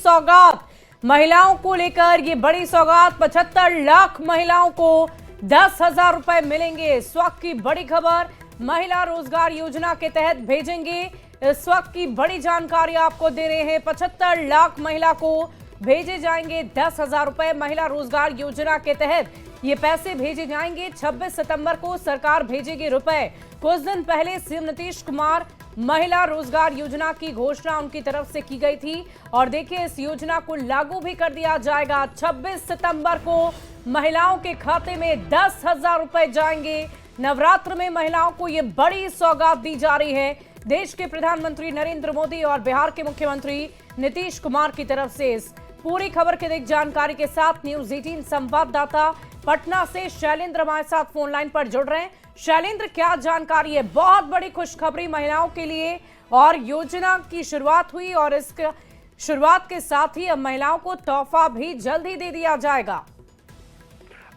सौगात महिलाओं को लेकर, ये बड़ी सौगात 75 लाख महिलाओं को 10,000 रुपए मिलेंगे। इस वक्त की बड़ी खबर, महिला रोजगार योजना के तहत भेजेंगे। इस वक्त की बड़ी जानकारी आपको दे रहे हैं। 75 लाख महिला को भेजे जाएंगे 10,000 रुपए। महिला रोजगार योजना के तहत ये पैसे भेजे जाएंगे। 26 सितंबर को सरकार भेजेगी रुपए। कुछ दिन पहले सीएम नीतीश कुमार महिला रोजगार योजना की घोषणा उनकी तरफ से की गई थी और देखिए इस योजना को लागू भी कर दिया जाएगा। 26 सितंबर को महिलाओं के खाते में 10,000 रुपए जाएंगे। नवरात्र में महिलाओं को ये बड़ी सौगात दी जा रही है देश के प्रधानमंत्री नरेंद्र मोदी और बिहार के मुख्यमंत्री नीतीश कुमार की तरफ से। इस पूरी खबर की अधिक जानकारी के साथ न्यूज 18 संवाददाता पटना से शैलेंद्र हमारे साथ फोन लाइन पर जुड़ रहे हैं। शैलेंद्र, क्या जानकारी है? बहुत बड़ी खुशखबरी महिलाओं के लिए और योजना की शुरुआत हुई और इस शुरुआत के साथ ही अब महिलाओं को तोहफा भी जल्द ही दे दिया जाएगा।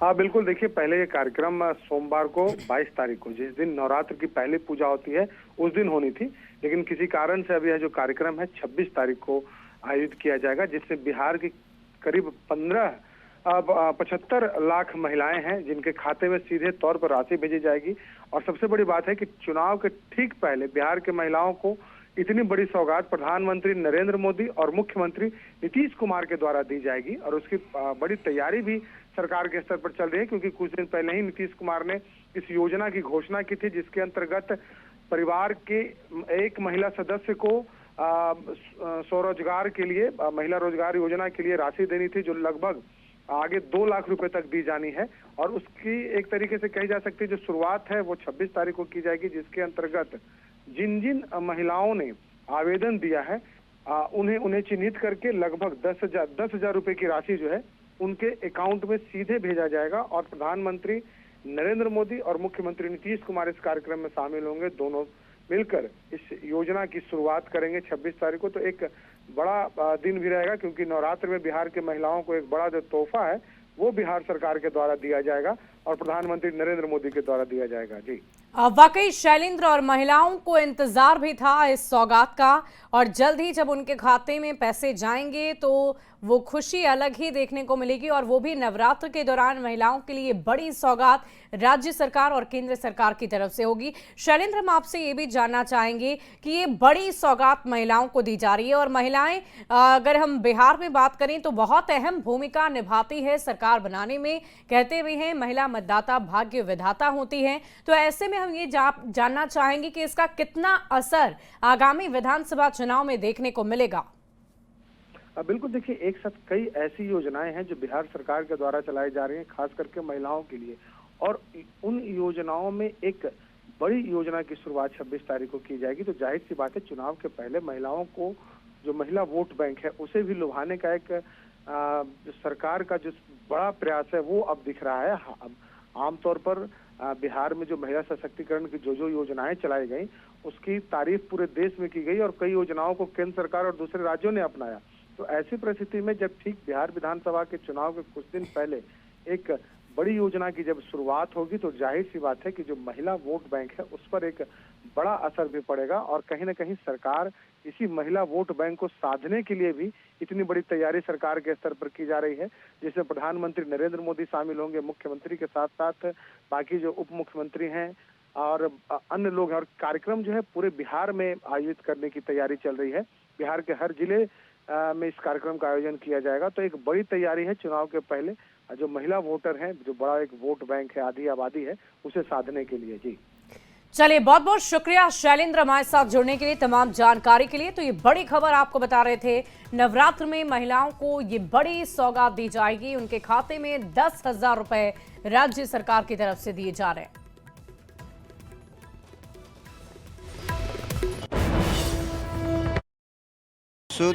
हाँ बिल्कुल, देखिए पहले ये कार्यक्रम सोमवार को 22 तारीख को, जिस दिन नवरात्र की पहली पूजा होती है उस दिन होनी थी, लेकिन किसी कारण से अभी यह जो कार्यक्रम है 26 तारीख को आयोजित किया जाएगा, जिसमें बिहार की करीब 75 लाख महिलाएं हैं जिनके खाते में सीधे तौर पर राशि भेजी जाएगी। और सबसे बड़ी बात है कि चुनाव के ठीक पहले बिहार के महिलाओं को इतनी बड़ी सौगात प्रधानमंत्री नरेंद्र मोदी और मुख्यमंत्री नीतीश कुमार के द्वारा दी जाएगी और उसकी बड़ी तैयारी भी सरकार के स्तर पर चल रही है, क्योंकि कुछ दिन पहले ही नीतीश कुमार ने इस योजना की घोषणा की थी, जिसके अंतर्गत परिवार के एक महिला सदस्य को स्वरोजगार के लिए, महिला रोजगार योजना के लिए राशि देनी थी, जो लगभग आगे 2 लाख रुपए तक दी जानी है। और उसकी एक तरीके से कही जा सकती है जो शुरुआत है वो 26 तारीख को की जाएगी, जिसके अंतर्गत जिन जिन महिलाओं ने आवेदन दिया है उन्हें चिन्हित करके लगभग 10,000 रुपए की राशि जो है उनके अकाउंट में सीधे भेजा जाएगा। और प्रधानमंत्री नरेंद्र मोदी और मुख्यमंत्री नीतीश कुमार इस कार्यक्रम में शामिल होंगे। दोनों मिलकर इस योजना की शुरुआत करेंगे 26 तारीख को। तो एक बड़ा दिन भी रहेगा, क्योंकि नवरात्र में बिहार की महिलाओं को एक बड़ा जो तोहफा है वो बिहार सरकार के द्वारा दिया जाएगा और प्रधानमंत्री नरेंद्र मोदी के द्वारा दिया जाएगा। जी वाकई शैलेंद्र, और महिलाओं को इंतजार भी था इस सौगात का, और जल्द ही जब उनके खाते में पैसे जाएंगे तो वो खुशी अलग ही देखने को मिलेगी, और वो भी नवरात्र के दौरान महिलाओं के लिए बड़ी सौगात राज्य सरकार और केंद्र सरकार की तरफ से होगी। शैलेंद्र, हम आपसे ये भी जानना चाहेंगे कि ये बड़ी सौगात महिलाओं को दी जा रही है और महिलाएं, अगर हम बिहार में बात करें तो बहुत अहम भूमिका निभाती है सरकार बनाने में। कहते भी हैं महिला मतदाता भाग्य विधाता होती हैं। तो ऐसे में हम ये जानना चाहेंगे कि इसका कितना असर आगामी विधानसभा चुनाव में देखने को मिलेगा। बिल्कुल, देखिए एक साथ कई ऐसी योजनाएं हैं जो बिहार सरकार के द्वारा चलाई जा रही हैं, खास करके महिलाओं के लिए। और उन योजनाओं में एक बड़ी योजना की शुरुआत 26 तारीख को की जाएगी। तो जाहिर सी बात है चुनाव के पहले महिलाओं को, जो महिला वोट बैंक है, उसे भी लुभाने का एक सरकार का जो बड़ा प्रयास है वो अब दिख रहा है। अब आमतौर पर बिहार में जो महिला सशक्तिकरण की जो योजनाएं चलाई गई उसकी तारीफ पूरे देश में की गई और कई योजनाओं को केंद्र सरकार और दूसरे राज्यों ने अपनाया। तो ऐसी परिस्थिति में जब ठीक बिहार विधानसभा के चुनाव के कुछ दिन पहले एक बड़ी योजना की जब शुरुआत होगी तो जाहिर सी बात है कि जो महिला वोट बैंक है उस पर एक बड़ा असर भी पड़ेगा। और कहीं ना कहीं सरकार इसी महिला वोट बैंक को साधने के लिए भी इतनी बड़ी तैयारी सरकार के स्तर पर की जा रही है, जिसमें प्रधानमंत्री नरेंद्र मोदी शामिल होंगे, मुख्यमंत्री के साथ साथ बाकी जो उप मुख्यमंत्री हैं और अन्य लोग हैं। और कार्यक्रम जो है पूरे बिहार में आयोजित करने की तैयारी चल रही है। बिहार के हर जिले में इस कार्यक्रम का आयोजन किया जाएगा। तो एक बड़ी तैयारी है चुनाव के पहले, जो महिला वोटर हैं, जो बड़ा एक वोट बैंक है, आधी आबादी है, उसे साधने के लिए। जी चलिए, बहुत बहुत शुक्रिया शैलेंद्र हमारे साथ जुड़ने के लिए, तमाम जानकारी के लिए। तो ये बड़ी खबर आपको बता रहे थे, नवरात्र में महिलाओं को ये बड़ी सौगात दी जाएगी, उनके खाते में 10,000 रुपए राज्य सरकार की तरफ से दिए जा रहे हैं।